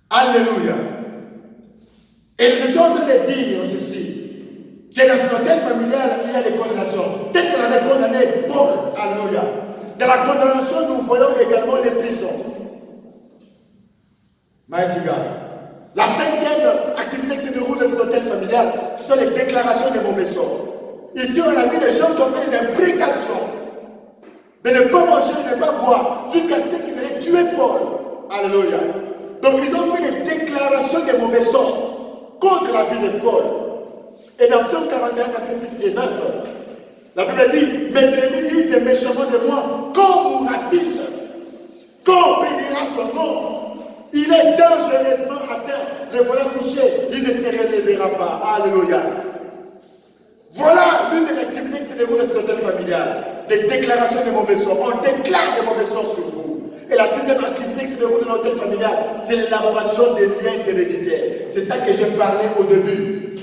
Alléluia. Et nous étions en train de dire ceci, que dans ce hôtel familial, il y a des condamnations. Tel qu'on avait condamné Paul, alléluia. Dans la condamnation, nous voyons également les prisons. Mighty God. La cinquième activité qui se déroule dans cet hôtel familial, ce sont les déclarations des mauvais sorts. Ici, on a vu des gens qui ont fait des imprécations de ne pas manger, de ne pas boire, jusqu'à ce qu'ils allaient tuer Paul. Alléluia. Donc, ils ont fait des déclarations des mauvais sorts contre la vie de Paul. Et dans Psaume 41, verset 6 et 9, la Bible dit, mes ennemis disent méchamment de moi, quand mourra-t-il? Quand bénira son nom? Il est dangereusement atteint. Le voilà couché, il ne se relèvera pas. Alléluia. Voilà l'une des activités qui se déroule dans cet hôtel familial. Des déclarations de mauvais sorts. On déclare des mauvais sorts sur vous. Et la sixième activité qui se déroule dans l'hôtel familial, c'est l'élaboration des liens héréditaires. C'est ça que j'ai parlé au début.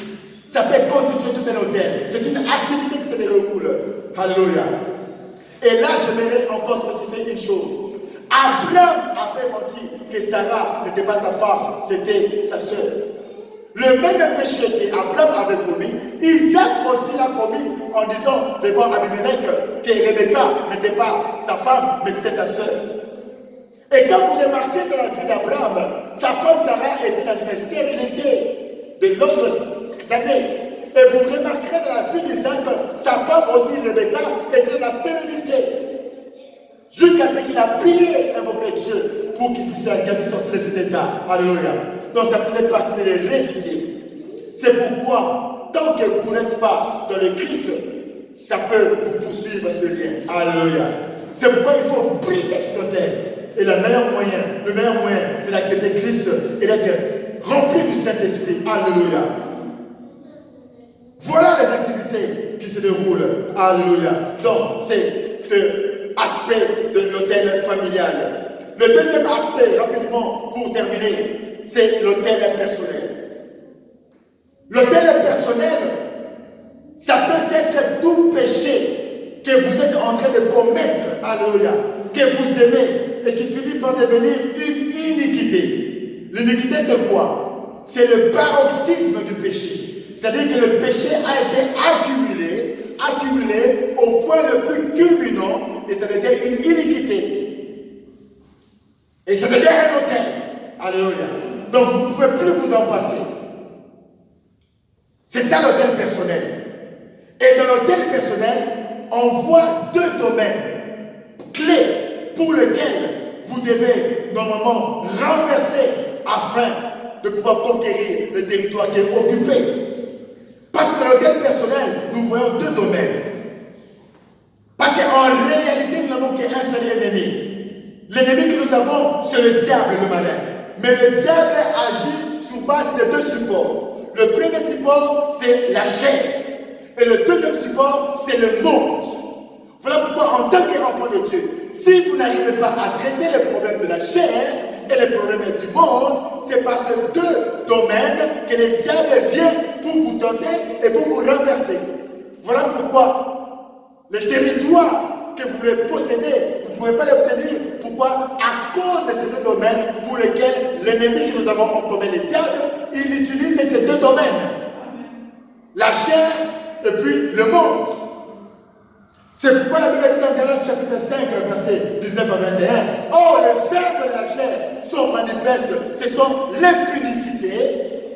Ça peut constituer tout un hôtel. C'est une activité qui se déroule. Alléluia. Et là, j'aimerais encore spécifier une chose. Abraham avait menti que Sarah n'était pas sa femme, c'était sa sœur. Le même péché qu'Abraham avait commis, Isaac aussi l'a commis en disant devant Abimelech que Rebecca n'était pas sa femme, mais c'était sa sœur. Et quand vous remarquez dans la vie d'Abraham, sa femme Sarah était dans une stérilité de longues années. Et vous remarquerez dans la vie d'Isaac, sa femme aussi Rebecca était dans la stérilité. Jusqu'à ce qu'il a prié, invoqué Dieu pour qu'il puisse sortir de cet état. Alléluia. Donc ça faisait partie de l'hérédité. C'est pourquoi, tant que vous n'êtes pas dans le Christ, ça peut vous poursuivre ce lien. Alléluia. C'est pourquoi il faut briser ce hôtel. Et le meilleur moyen, c'est d'accepter Christ et d'être rempli du Saint-Esprit. Alléluia. Voilà les activités qui se déroulent. Alléluia. Donc, c'est aspect de l'hôtel familial. Le deuxième aspect, rapidement, pour terminer, c'est l'hôtel personnel. L'hôtel personnel, ça peut être tout péché que vous êtes en train de commettre, alléluia, que vous aimez et qui finit par devenir une iniquité. L'iniquité, c'est quoi? C'est le paroxysme du péché. C'est-à-dire que le péché a été accumulé au point le plus culminant. Et ça devient une iniquité. Et ça devient un hôtel. Alléluia. Donc vous ne pouvez plus vous en passer. C'est ça l'hôtel personnel. Et dans l'hôtel personnel, on voit deux domaines clés pour lesquels vous devez normalement renverser afin de pouvoir conquérir le territoire qui est occupé. Parce que dans l'hôtel personnel, nous voyons deux domaines. Parce qu'en réalité, nous n'avons qu'un seul ennemi. L'ennemi que nous avons, c'est le diable, le malin. Mais le diable agit sur base de deux supports. Le premier support, c'est la chair. Et le deuxième support, c'est le monde. Voilà pourquoi, en tant qu'enfant de Dieu, si vous n'arrivez pas à traiter les problèmes de la chair et les problèmes du monde, c'est par ces deux domaines que le diable vient pour vous tenter et pour vous renverser. Voilà pourquoi le territoire que vous voulez posséder, vous ne pouvez pas l'obtenir. Pourquoi? À cause de ces deux domaines pour lesquels l'ennemi que nous avons en commun, le diable, il utilise ces deux domaines. La chair et puis le monde. C'est pourquoi la Bible dit dans Galates chapitre 5, verset 19 à 21, « Or, les œuvres de la chair sont manifestes. Ce sont l'impudicité,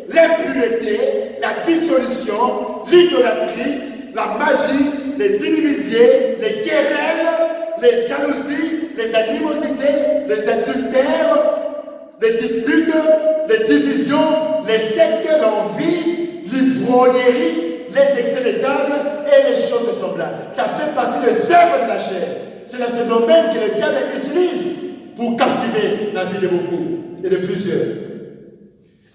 l'impureté, la dissolution, l'idolâtrie, la magie, les inimitiés, les querelles, les jalousies, les animosités, les adultères, les disputes, les divisions, les sectes, l'envie, l'ivrognerie, les excès de table et les choses semblables. Ça fait partie des œuvres de la chair. C'est dans ce domaine que le diable utilise pour captiver la vie de beaucoup et de plusieurs.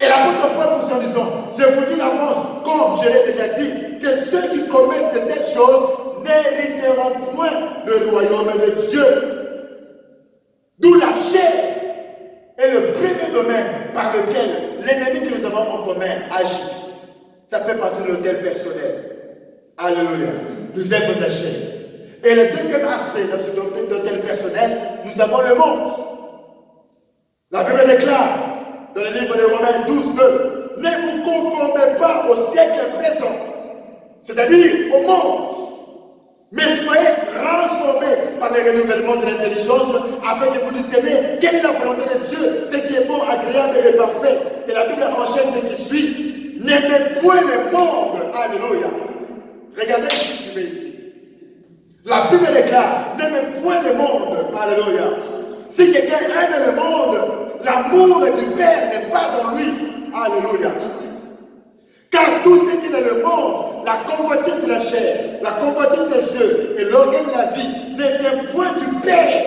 Et l'apôtre Paul poursuit en disant, je vous dis d'avance, comme je l'ai déjà dit, que ceux qui commettent de telles choses n'hériteront point le royaume de Dieu. D'où la chair est le premier domaine par lequel l'ennemi que nous avons en commun agit. Ça fait partie de l'hôtel personnel. Alléluia. Nous êtes de la chair. Et le deuxième aspect dans cet hôtel personnel, nous avons le monde. La Bible déclare dans le livre de Romains 12, 2. Ne vous conformez pas au siècle présent, c'est-à-dire au monde, mais soyez transformés par le renouvellement de l'intelligence afin que vous discerniez quelle est la volonté de Dieu, ce qui est bon, agréable et parfait. Et la Bible enchaîne ce qui suit. N'aimez point le monde. Alléluia. Regardez ce qui se met ici. La Bible déclare, n'aimez point le monde. Alléluia. Si quelqu'un aime le monde, l'amour du Père n'est pas en lui. Alléluia. Car tout ce qui est dans le monde, la convoitise de la chair, la convoitise des yeux et l'orgueil de la vie, ne vient point du Père,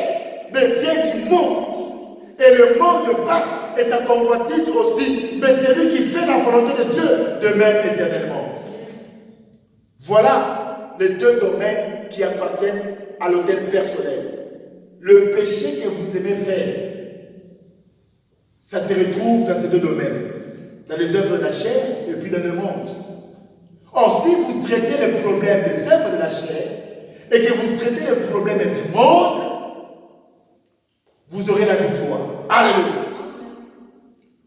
mais vient du monde. Et le monde passe et sa convoitise aussi, mais celui qui fait la volonté de Dieu demeure éternellement. Voilà les deux domaines qui appartiennent à l'autel personnel. Le péché que vous aimez faire, ça se retrouve dans ces deux domaines. Dans les œuvres de la chair et puis dans le monde. Or, si vous traitez le problème des œuvres de la chair et que vous traitez le problème du monde, vous aurez la victoire. Alléluia.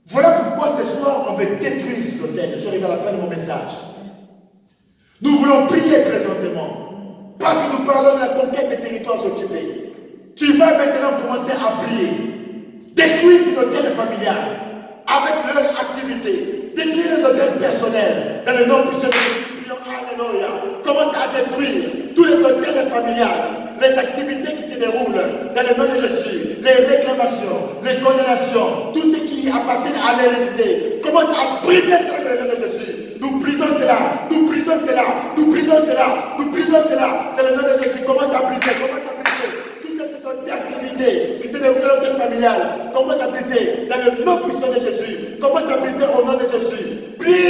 Voilà pourquoi ce soir, on veut détruire cet autel. J'arrive à la fin de mon message. Nous voulons prier présentement parce que nous parlons de la conquête des territoires occupés. Tu vas maintenant commencer à prier. Détruire cet autel familial avec leur activité, détruire les hôtels personnels dans le nom puissant de Jésus. Alléluia. Commence à détruire tous les hôtels familiales, les activités qui se déroulent dans le nom de Jésus, les réclamations, les condamnations, tout ce qui appartient à l'hérédité. Commence à briser cela dans le nom de Jésus. Nous brisons cela, nous brisons cela, nous brisons cela, nous brisons cela dans le nom de Jésus. Commence à briser, commence à briser. Activités qui se déroulent dans l'hôtel familial, commence à briser dans le nom puissant de Jésus, commence à briser au nom de Jésus,